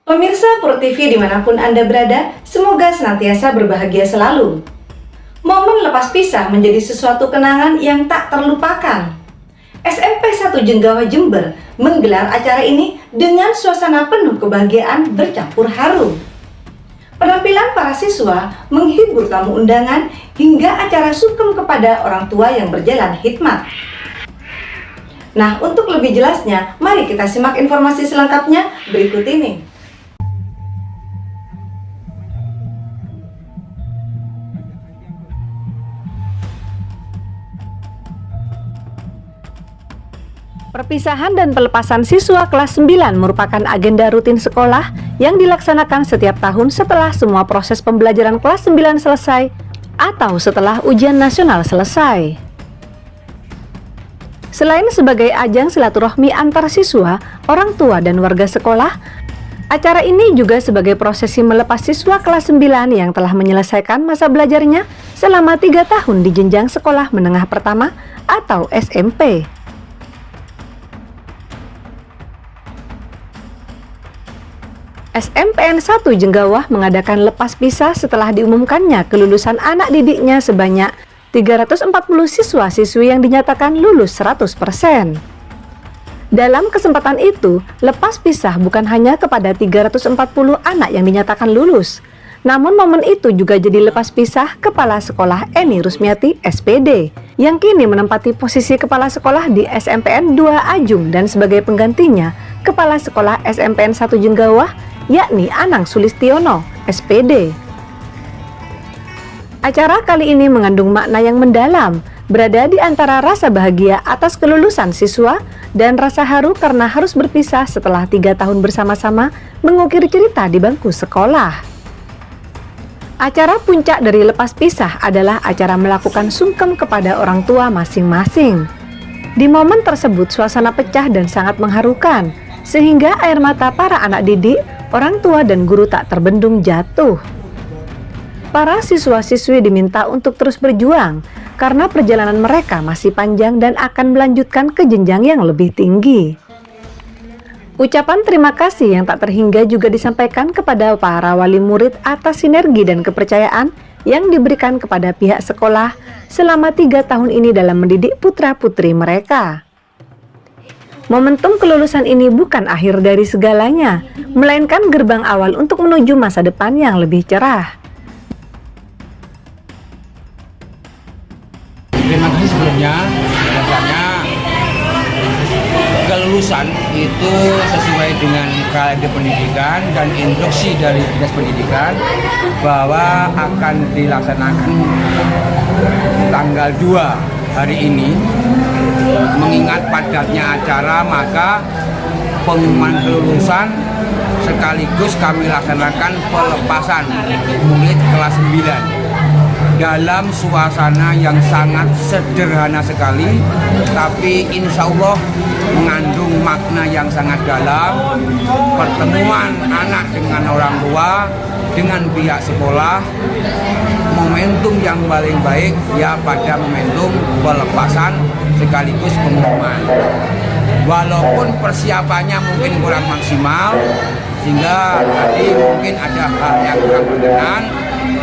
Pemirsa Pro TV dimanapun Anda berada, semoga senantiasa berbahagia selalu. Momen lepas pisah menjadi sesuatu kenangan yang tak terlupakan. SMP 1 Jenggawa Jember menggelar acara ini dengan suasana penuh kebahagiaan bercampur haru. Penampilan para siswa menghibur tamu undangan hingga acara sungkem kepada orang tua yang berjalan hikmat. Nah, untuk lebih jelasnya, mari kita simak informasi selengkapnya berikut ini. Perpisahan dan pelepasan siswa kelas 9 merupakan agenda rutin sekolah yang dilaksanakan setiap tahun setelah semua proses pembelajaran kelas 9 selesai atau setelah ujian nasional selesai. Selain sebagai ajang silaturahmi antar siswa, orang tua dan warga sekolah, acara ini juga sebagai prosesi melepas siswa kelas 9 yang telah menyelesaikan masa belajarnya selama 3 tahun di jenjang sekolah menengah pertama atau SMP. SMPN 1 Jenggawah mengadakan lepas pisah setelah diumumkannya kelulusan anak didiknya sebanyak 340 siswa-siswi yang dinyatakan lulus 100%. Dalam kesempatan itu, lepas pisah bukan hanya kepada 340 anak yang dinyatakan lulus, namun momen itu juga jadi lepas pisah Kepala Sekolah Eni Rusmiati SPD, yang kini menempati posisi Kepala Sekolah di SMPN 2 Ajung dan sebagai penggantinya Kepala Sekolah SMPN 1 Jenggawah, yakni Anang Sulistiono, SPD. Acara kali ini mengandung makna yang mendalam, berada di antara rasa bahagia atas kelulusan siswa dan rasa haru karena harus berpisah setelah 3 tahun bersama-sama mengukir cerita di bangku sekolah. Acara puncak dari lepas pisah adalah acara melakukan sungkem kepada orang tua masing-masing. Di momen tersebut suasana pecah dan sangat mengharukan, sehingga air mata para anak didik, orang tua dan guru tak terbendung jatuh. Para siswa-siswi diminta untuk terus berjuang karena perjalanan mereka masih panjang dan akan melanjutkan ke jenjang yang lebih tinggi. Ucapan terima kasih yang tak terhingga juga disampaikan kepada para wali murid atas sinergi dan kepercayaan yang diberikan kepada pihak sekolah selama 3 tahun ini dalam mendidik putra-putri mereka. Momentum kelulusan ini bukan akhir dari segalanya, melainkan gerbang awal untuk menuju masa depan yang lebih cerah. Terima kasih sebelumnya, biasanya kelulusan itu sesuai dengan kalender pendidikan dan instruksi dari Dinas Pendidikan bahwa akan dilaksanakan tanggal 2 hari ini. Mengingat padatnya acara, maka pengumuman kelulusan sekaligus kami laksanakan pelepasan murid kelas 9 dalam suasana yang sangat sederhana sekali, tapi insya Allah mengandung makna yang sangat dalam. Pertemuan anak dengan orang tua, dengan pihak sekolah, momentum yang paling baik ya pada momentum pelepasan sekaligus pengumuman. Walaupun persiapannya mungkin kurang maksimal, sehingga tadi mungkin ada hal yang kurang berkenan,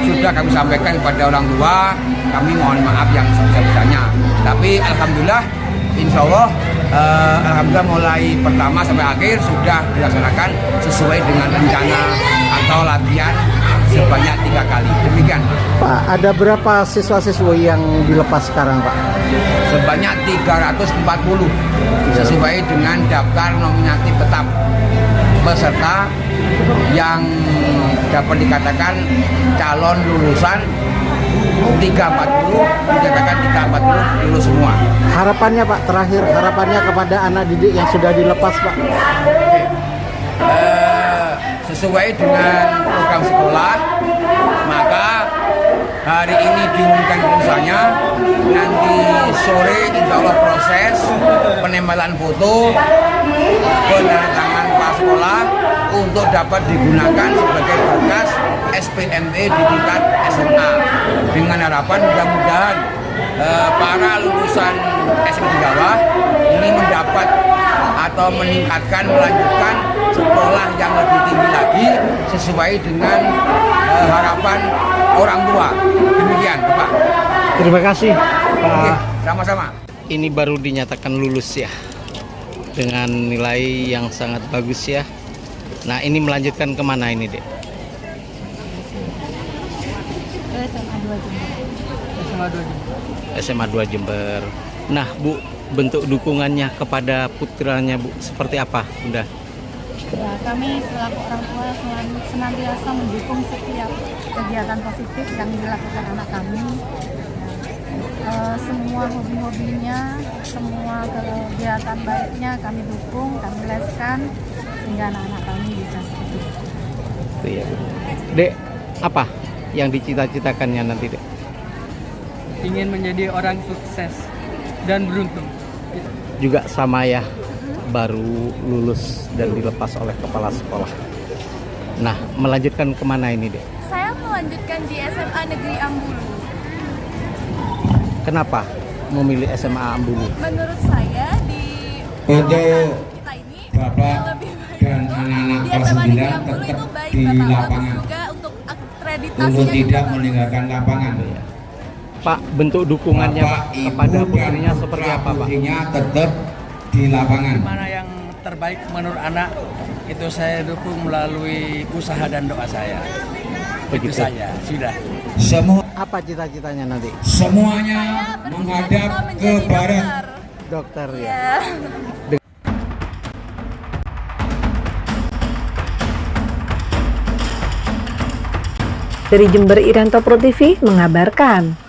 sudah kami sampaikan kepada orang tua, kami mohon maaf yang sebesar-besarnya. Tapi alhamdulillah, insya Allah, alhamdulillah mulai pertama sampai akhir sudah dilaksanakan sesuai dengan rencana atau latihan sebanyak 3 kali. Demikian, Pak, ada berapa siswa-siswi yang dilepas sekarang, Pak? sebanyak 340 sesuai dengan daftar nominatif tetap peserta yang dapat dikatakan calon lulusan 340, dikatakan 340 lulus semua. Harapannya, Pak, terakhir harapannya kepada anak didik yang sudah dilepas, Pak. Sesuai dengan program sekolah, maka hari ini diumumkan kelulusannya, nanti sore insya Allah proses penembalan foto, penandatangan kepala sekolah untuk dapat digunakan sebagai berkas SPME di tingkat SMA, dengan harapan mudah-mudahan para lulusan SMP Jenggawah ini mendapat atau meningkatkan, melanjutkan sekolah yang lebih tinggi lagi sesuai dengan harapan orang tua. Demikian, Bapak. Terima kasih, Oke, Pak. sama-sama. Ini baru dinyatakan lulus ya, dengan nilai yang sangat bagus ya. Nah, ini melanjutkan kemana ini, Dek? SMA 2 Jember. Nah, Bu, bentuk dukungannya kepada putranya, Bu, seperti apa, Bunda? Ya, kami selaku orang tua senantiasa mendukung setiap kegiatan positif yang dilakukan anak kami. Semua hobi-hobinya, semua kegiatan baiknya kami dukung, kami leskan sehingga anak-anak kami bisa seperti itu. Itu ya, Bu. Dek, apa yang dicita-citakannya nanti, Dek? Ingin menjadi orang sukses dan beruntung. Juga sama ya, baru lulus dan dilepas oleh kepala sekolah. Nah, melanjutkan kemana ini, Dek? Saya melanjutkan di SMA Negeri Ambulu. Kenapa memilih SMA Ambulu? Menurut saya di Untuk kita ini Bapak lebih baik dan anak-anak di kelas SMA Negeri 9 Ambulu tetap itu baik, di Bapak. Bagus lapangan juga untuk akreditasinya untuk juga tidak bagus. meninggalkan lapangan. Pak, bentuk dukungannya Bapak, Pak, Ibu, kepada dan putrinya seperti apa, Pak? putrinya tetap di lapangan. Mana yang terbaik menurut anak itu saya dukung melalui usaha dan doa saya. Begitu. Itu saja, sudah. Apa cita-citanya nanti? Semuanya menghadap ke barat. Dokter ya. Ya. Dari Jember, Irianto Pro TV mengabarkan.